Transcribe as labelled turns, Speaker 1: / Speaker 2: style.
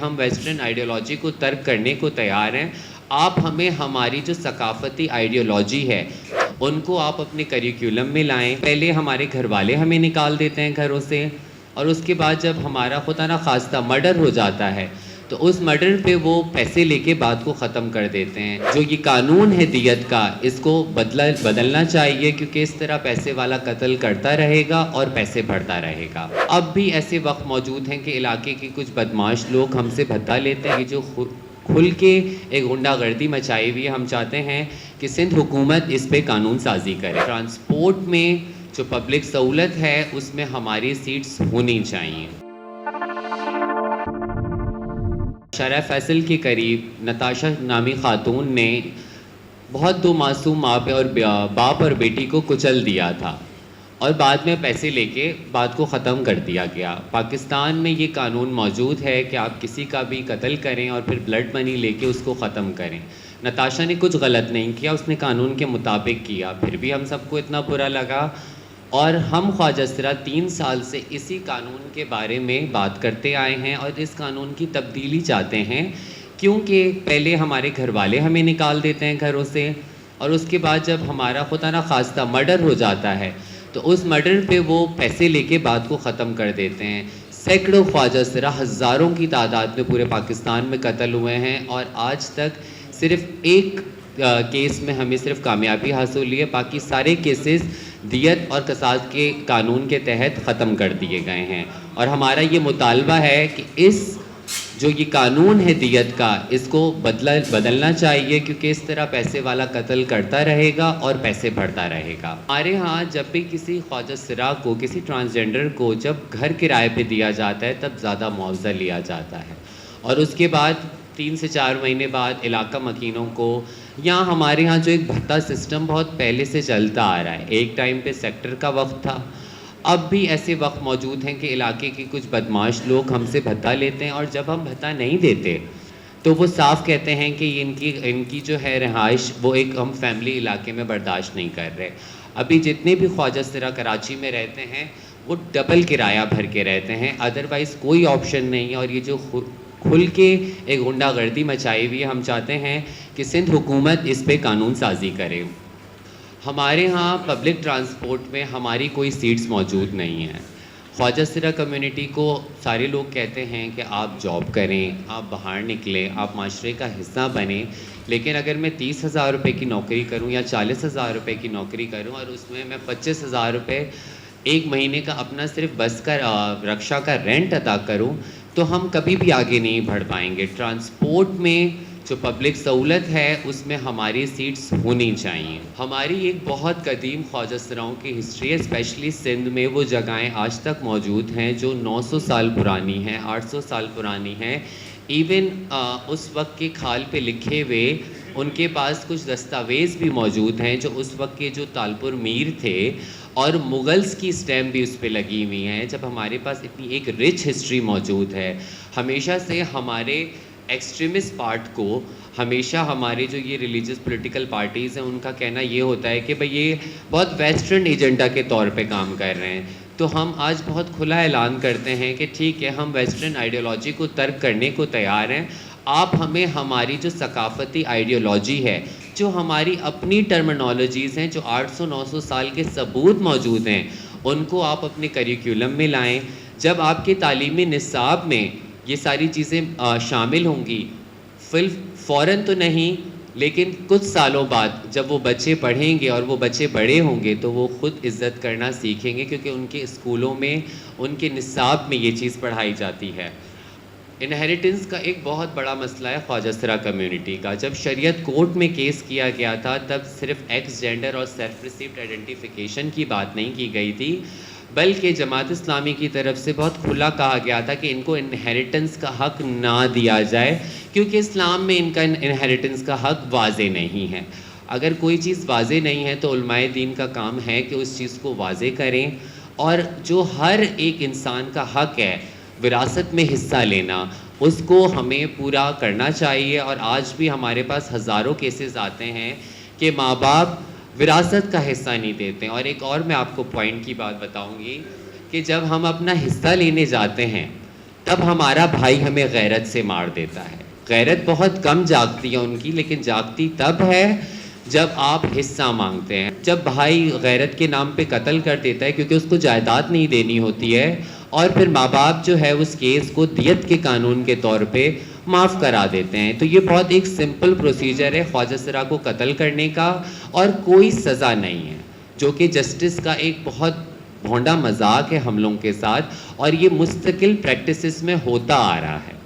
Speaker 1: ہم western ideology کو ترک کرنے کو تیار ہیں. آپ ہمیں ہماری جو ثقافتی آئیڈیالوجی ہے ان کو آپ اپنے کریکولم میں لائیں. پہلے ہمارے گھر والے ہمیں نکال دیتے ہیں گھروں سے, اور اس کے بعد جب ہمارا خدا نخواستہ مرڈر ہو جاتا ہے تو اس مرڈر پہ وہ پیسے لے کے بات کو ختم کر دیتے ہیں. جو یہ قانون ہے دیت کا, اس کو بدلنا چاہیے, کیونکہ اس طرح پیسے والا قتل کرتا رہے گا اور پیسے بڑھتا رہے گا. اب بھی ایسے وقت موجود ہیں کہ علاقے کے کچھ بدماش لوگ ہم سے بھتہ لیتے ہیں, جو کھل کے ایک غنڈہ گردی مچائی ہوئی ہے. ہم چاہتے ہیں کہ سندھ حکومت اس پہ قانون سازی کرے. ٹرانسپورٹ میں جو پبلک سہولت ہے اس میں ہماری سیٹس ہونی چاہیے. شارع فیصل کے قریب نتاشا نامی خاتون نے بہت دو معصوم ماں پہ اور باپ اور بیٹی کو کچل دیا تھا, اور بعد میں پیسے لے کے بات کو ختم کر دیا گیا. پاکستان میں یہ قانون موجود ہے کہ آپ کسی کا بھی قتل کریں اور پھر بلڈ منی لے کے اس کو ختم کریں. نتاشا نے کچھ غلط نہیں کیا, اس نے قانون کے مطابق کیا, پھر بھی ہم سب کو اتنا برا لگا. اور ہم خواجہ سرا 3 سال سے اسی قانون کے بارے میں بات کرتے آئے ہیں اور اس قانون کی تبدیلی چاہتے ہیں, کیونکہ پہلے ہمارے گھر والے ہمیں نکال دیتے ہیں گھروں سے, اور اس کے بعد جب ہمارا خدا نخواستہ مرڈر ہو جاتا ہے تو اس مرڈر پہ وہ پیسے لے کے بات کو ختم کر دیتے ہیں. سینکڑوں خواجہ سرا, ہزاروں کی تعداد میں پورے پاکستان میں قتل ہوئے ہیں, اور آج تک صرف ایک کیس میں ہمیں صرف کامیابی حاصل ہوئی ہے. باقی سارے کیسز دیت اور قصاص کے قانون کے تحت ختم کر دیے گئے ہیں. اور ہمارا یہ مطالبہ ہے کہ اس جو یہ قانون ہے دیت کا, اس کو بدلنا چاہیے, کیونکہ اس طرح پیسے والا قتل کرتا رہے گا اور پیسے بڑھتا رہے گا. ہمارے ہاں جب بھی کسی خواجہ سرا کو, کسی ٹرانسجنڈر کو جب گھر کرائے پہ دیا جاتا ہے تب زیادہ معاوضہ لیا جاتا ہے, اور اس کے بعد 3 سے 4 مہینے بعد علاقہ مکینوں کو, یہاں ہمارے ہاں جو ایک بھتہ سسٹم بہت پہلے سے چلتا آ رہا ہے. ایک ٹائم پہ سیکٹر کا وقت تھا, اب بھی ایسے وقت موجود ہیں کہ علاقے کے کچھ بدماش لوگ ہم سے بھتہ لیتے ہیں, اور جب ہم بھتہ نہیں دیتے تو وہ صاف کہتے ہیں کہ ان کی جو ہے رہائش وہ ایک ہم فیملی علاقے میں برداشت نہیں کر رہے. ابھی جتنے بھی خواجہ سرا کراچی میں رہتے ہیں وہ ڈبل کرایہ بھر کے رہتے ہیں, ادروائز کوئی آپشن نہیں ہے. اور یہ جو کھل کے ایک غنڈہ گردی مچائی ہوئی ہے, ہم چاہتے ہیں کہ سندھ حکومت اس پہ قانون سازی کرے. ہمارے ہاں پبلک ٹرانسپورٹ میں ہماری کوئی سیٹس موجود نہیں ہیں. خواجہ سرا کمیونٹی کو سارے لوگ کہتے ہیں کہ آپ جاب کریں, آپ باہر نکلیں, آپ معاشرے کا حصہ بنیں, لیکن اگر میں 30,000 روپے کی نوکری کروں یا 40,000 روپے کی نوکری کروں اور اس میں 25,000 روپے ایک مہینے کا اپنا صرف بس کا رکشہ کا رینٹ ادا کروں, تو ہم کبھی بھی آگے نہیں بڑھ پائیں گے. ٹرانسپورٹ میں جو پبلک سہولت ہے اس میں ہماری سیٹس ہونی چاہیے. ہماری ایک بہت قدیم خواجہ سراؤں کی ہسٹری ہے, اسپیشلی سندھ میں وہ جگہیں آج تک موجود ہیں جو 900 سال پرانی ہیں, 800 سال پرانی ہیں. ایون اس وقت کے کھال پہ لکھے ہوئے ان کے پاس کچھ دستاویز بھی موجود ہیں جو اس وقت کے جو تالپور میر تھے, اور مغلز کی اسٹیمپ بھی اس پہ لگی ہوئی ہیں. جب ہمارے پاس اتنی ایک رچ ہسٹری موجود ہے, ہمیشہ سے ہمارے ایکسٹریمسٹ پارٹ کو, ہمیشہ ہمارے جو یہ ریلیجس پولیٹیکل پارٹیز ہیں ان کا کہنا یہ ہوتا ہے کہ بھئی یہ بہت ویسٹرن ایجنڈا کے طور پہ کام کر رہے ہیں. تو ہم آج بہت کھلا اعلان کرتے ہیں کہ ٹھیک ہے, ہم ویسٹرن آئیڈیالوجی کو ترک کرنے کو تیار ہیں. آپ ہمیں ہماری جو ثقافتی آئیڈیالوجی ہے, جو ہماری اپنی ٹرمنالوجیز ہیں, جو 800-900 سال کے ثبوت موجود ہیں, ان کو آپ اپنے کریکولم میں لائیں. جب آپ کے تعلیمی نصاب میں یہ ساری چیزیں شامل ہوں گی, فوراً تو نہیں لیکن کچھ سالوں بعد جب وہ بچے پڑھیں گے اور وہ بچے بڑے ہوں گے تو وہ خود عزت کرنا سیکھیں گے, کیونکہ ان کے اسکولوں میں, ان کے نصاب میں یہ چیز پڑھائی جاتی ہے. انہیریٹنس کا ایک بہت بڑا مسئلہ ہے خواجہ سرا کمیونٹی کا. جب شریعت کورٹ میں کیس کیا گیا تھا تب صرف ایکس جینڈر اور سیلف ریسیوڈ آئیڈینٹیفیکیشن کی بات نہیں کی گئی تھی, بلکہ جماعت اسلامی کی طرف سے بہت کھلا کہا گیا تھا کہ ان کو انہیریٹنس کا حق نہ دیا جائے, کیونکہ اسلام میں ان کا انہیریٹنس کا حق واضح نہیں ہے. اگر کوئی چیز واضح نہیں ہے تو علماء دین کا کام ہے کہ اس چیز کو واضح کریں, اور جو ہر ایک انسان کا حق ہے وراثت میں حصہ لینا, اس کو ہمیں پورا کرنا چاہیے. اور آج بھی ہمارے پاس ہزاروں کیسز آتے ہیں کہ ماں باپ وراثت کا حصہ نہیں دیتے. اور ایک اور میں آپ کو پوائنٹ کی بات بتاؤں گی کہ جب ہم اپنا حصہ لینے جاتے ہیں تب ہمارا بھائی ہمیں غیرت سے مار دیتا ہے. غیرت بہت کم جاگتی ہے ان کی، لیکن جاگتی تب ہے جب آپ حصہ مانگتے ہیں. جب بھائی غیرت کے نام پہ قتل کر دیتا ہے کیونکہ اس کو جائیداد نہیں دینی ہوتی ہے، اور پھر ماں باپ جو ہے اس کیس کو دیت کے قانون کے طور پہ معاف کرا دیتے ہیں. تو یہ بہت ایک سمپل پروسیجر ہے خواجہ سرا کو قتل کرنے کا، اور کوئی سزا نہیں ہے، جو کہ جسٹس کا ایک بہت بھونڈا مذاق ہے ہم لوگوں کے ساتھ، اور یہ مستقل پریکٹسز میں ہوتا آ رہا ہے.